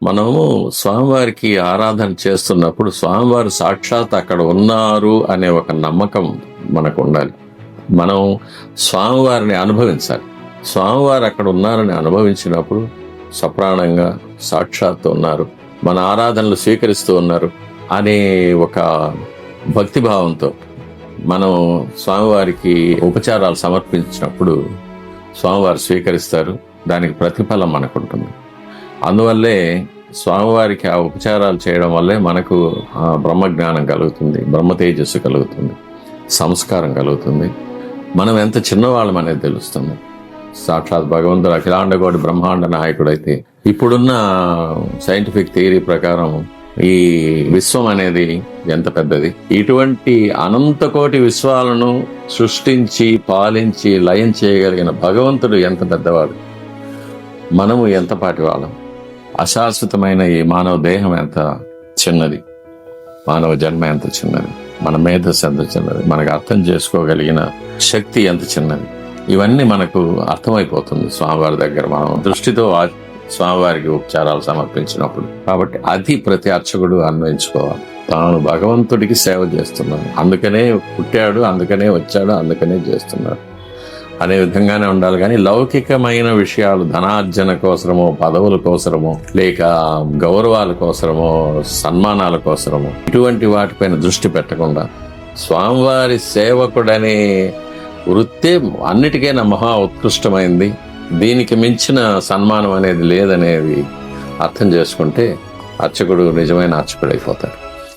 మనము స్వామివారికి ఆరాధన చేస్తున్నప్పుడు స్వామివారు సాక్షాత్ అక్కడ ఉన్నారు అనే ఒక నమ్మకం మనకు ఉండాలి. మనం స్వామివారిని అనుభవించాలి. స్వామివారు అక్కడ ఉన్నారని అనుభవించినప్పుడు సప్రాణంగా సాక్షాత్తు ఉన్నారు, మన ఆరాధనలు స్వీకరిస్తూ ఉన్నారు అనే ఒక భక్తిభావంతో మనం స్వామివారికి ఉపచారాలు సమర్పించినప్పుడు స్వామివారు స్వీకరిస్తారు. దానికి ప్రతిఫలం మనకుంటుంది. అందువల్లే స్వామివారికి ఆ ఉపచారాలు చేయడం వల్లే మనకు బ్రహ్మజ్ఞానం కలుగుతుంది, బ్రహ్మ తేజస్సు కలుగుతుంది, సంస్కారం కలుగుతుంది. మనం ఎంత చిన్నవాళ్ళం అనేది తెలుస్తుంది. సాక్షాత్ భగవంతుడు అఖిలాండకోటి బ్రహ్మాండ నాయకుడైతే ఇప్పుడున్న సైంటిఫిక్ థియరీ ప్రకారం ఈ విశ్వం అనేది ఎంత పెద్దది, ఇటువంటి అనంతకోటి విశ్వాలను సృష్టించి పాలించి లయం చేయగలిగిన భగవంతుడు ఎంత పెద్దవాడు, మనము ఎంత పాటి వాళ్ళం. అశాశ్వతమైన ఈ మానవ దేహం ఎంత చిన్నది, మానవ జన్మ ఎంత చిన్నది, మన మేధస్సు ఎంత చిన్నది, మనకు అర్థం చేసుకోగలిగిన శక్తి ఎంత చిన్నది, ఇవన్నీ మనకు అర్థమైపోతుంది స్వామివారి దగ్గర మనం దృష్టితో స్వామివారికి ఉపచారాలు సమర్పించినప్పుడు. కాబట్టి అది ప్రతి అర్చకుడు అన్వయించుకోవాలి. తాను భగవంతుడికి సేవ చేస్తున్నాడు, అందుకనే పుట్టాడు, అందుకనే వచ్చాడు, అందుకనే చేస్తున్నాడు అనే విధంగానే ఉండాలి. కానీ లౌకికమైన విషయాలు ధనార్జన కోసమో, పదవుల కోసమో, లేక గౌరవాల కోసమో, సన్మానాల కోసమో ఇటువంటి వాటిపైన దృష్టి పెట్టకుండా స్వామివారి సేవకుడనే వృత్తే అన్నిటికైనా మహా ఉత్కృష్టమైంది, దీనికి మించిన సన్మానం అనేది లేదనేది అర్థం చేసుకుంటే అర్చకుడు నిజమైన అర్చకుడు అయిపోతాడు.